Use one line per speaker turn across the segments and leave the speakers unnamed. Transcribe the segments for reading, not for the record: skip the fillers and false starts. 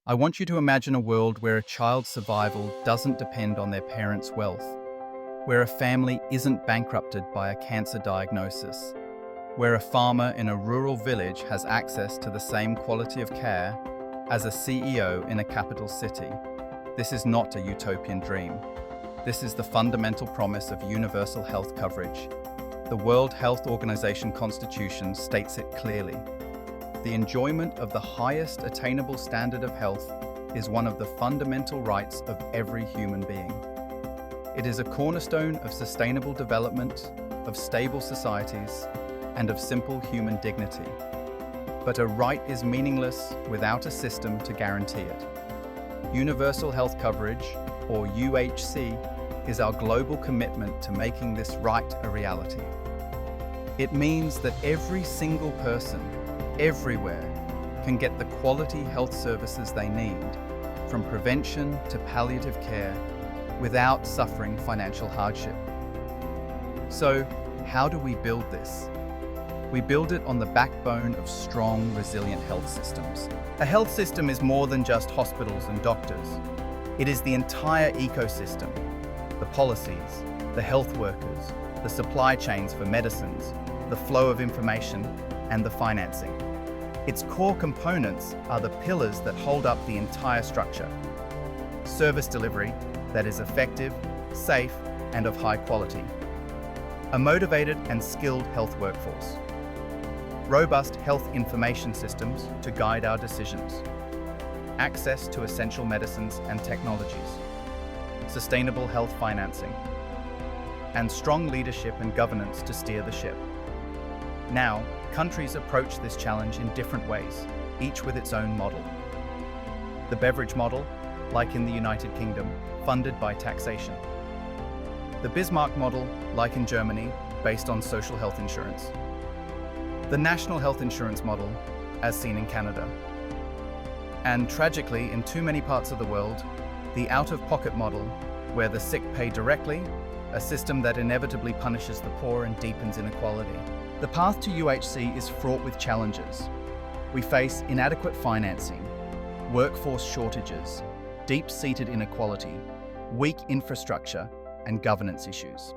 I want you to imagine a world where a child's survival doesn't depend on their parents' wealth, where a family isn't bankrupted by a cancer diagnosis, where a farmer in a rural village has access to the same quality of care as a CEO in a capital city. This is not a utopian dream. This is the fundamental promise of universal health coverage. The World Health Organization Constitution states it clearly. The enjoyment of the highest attainable standard of health is one of the fundamental rights of every human being. It is a cornerstone of sustainable development, of stable societies, and of simple human dignity. But a right is meaningless without a system to guarantee it. Universal health coverage, or UHC, is our global commitment to making this right a reality. It means that every single person, everywhere, can get the quality health services they need, from prevention to palliative care, without suffering financial hardship. So, how do we build this? We build it on the backbone of strong, resilient health systems. A health system is more than just hospitals and doctors. It is the entire ecosystem: the policies, the health workers, the supply chains for medicines, the flow of information, and the financing. Its core components are the pillars that hold up the entire structure. Service delivery that is effective, safe, and of high quality. A motivated and skilled health workforce. Robust health information systems to guide our decisions. Access to essential medicines and technologies. Sustainable health financing. And strong leadership and governance to steer the ship. Now, countries approach this challenge in different ways, each with its own model. The beverage model, like in the United Kingdom, funded by taxation. The Bismarck model, like in Germany, based on social health insurance. The national health insurance model, as seen in Canada. And tragically, in too many parts of the world, the out-of-pocket model, where the sick pay directly, a system that inevitably punishes the poor and deepens inequality. The path to UHC is fraught with challenges. We face inadequate financing, workforce shortages, deep-seated inequality, weak infrastructure, and governance issues.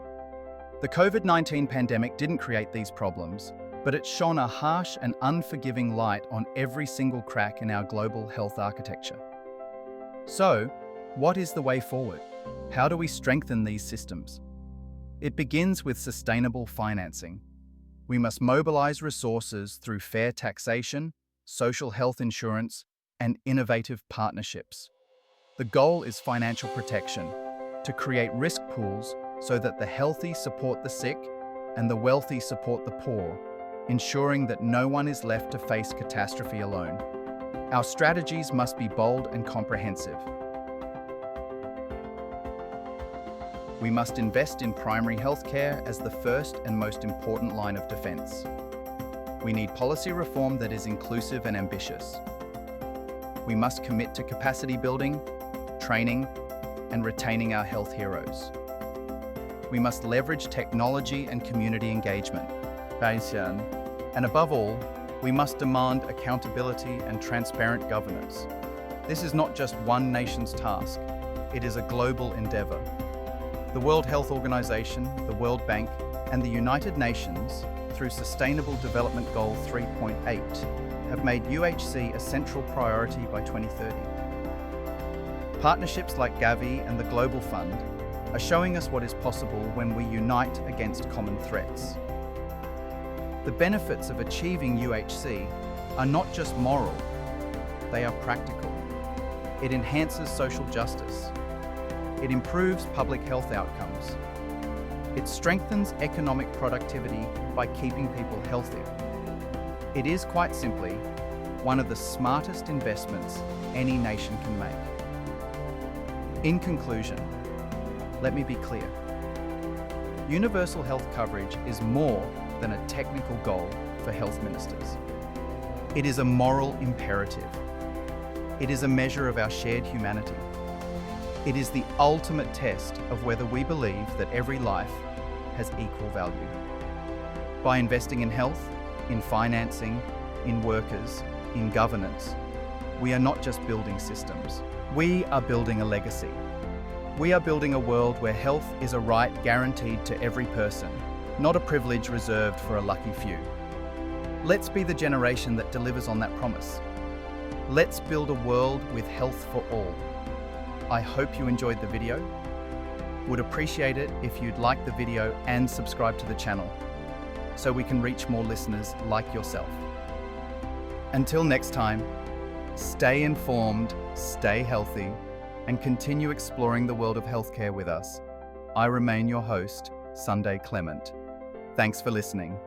The COVID-19 pandemic didn't create these problems, but it shone a harsh and unforgiving light on every single crack in our global health architecture. So, what is the way forward? How do we strengthen these systems? It begins with sustainable financing. We must mobilize resources through fair taxation, social health insurance, and innovative partnerships. The goal is financial protection, to create risk pools so that the healthy support the sick and the wealthy support the poor, ensuring that no one is left to face catastrophe alone. Our strategies must be bold and comprehensive. We must invest in primary health care as the first and most important line of defense. We need policy reform that is inclusive and ambitious. We must commit to capacity building, training, and retaining our health heroes. We must leverage technology and community engagement. And above all, we must demand accountability and transparent governance. This is not just one nation's task, it is a global endeavor. The World Health Organization, the World Bank, and the United Nations, through Sustainable Development Goal 3.8, have made UHC a central priority by 2030. Partnerships like Gavi and the Global Fund are showing us what is possible when we unite against common threats. The benefits of achieving UHC are not just moral, they are practical. It enhances social justice. It improves public health outcomes. It strengthens economic productivity by keeping people healthy. It is, quite simply, one of the smartest investments any nation can make. In conclusion, let me be clear. Universal health coverage is more than a technical goal for health ministers. It is a moral imperative. It is a measure of our shared humanity. It is the ultimate test of whether we believe that every life has equal value. By investing in health, in financing, in workers, in governance, we are not just building systems. We are building a legacy. We are building a world where health is a right guaranteed to every person, not a privilege reserved for a lucky few. Let's be the generation that delivers on that promise. Let's build a world with health for all. I hope you enjoyed the video. Would appreciate it if you'd like the video and subscribe to the channel so we can reach more listeners like yourself. Until next time, stay informed, stay healthy, and continue exploring the world of healthcare with us. I remain your host, Sunday Clement. Thanks for listening.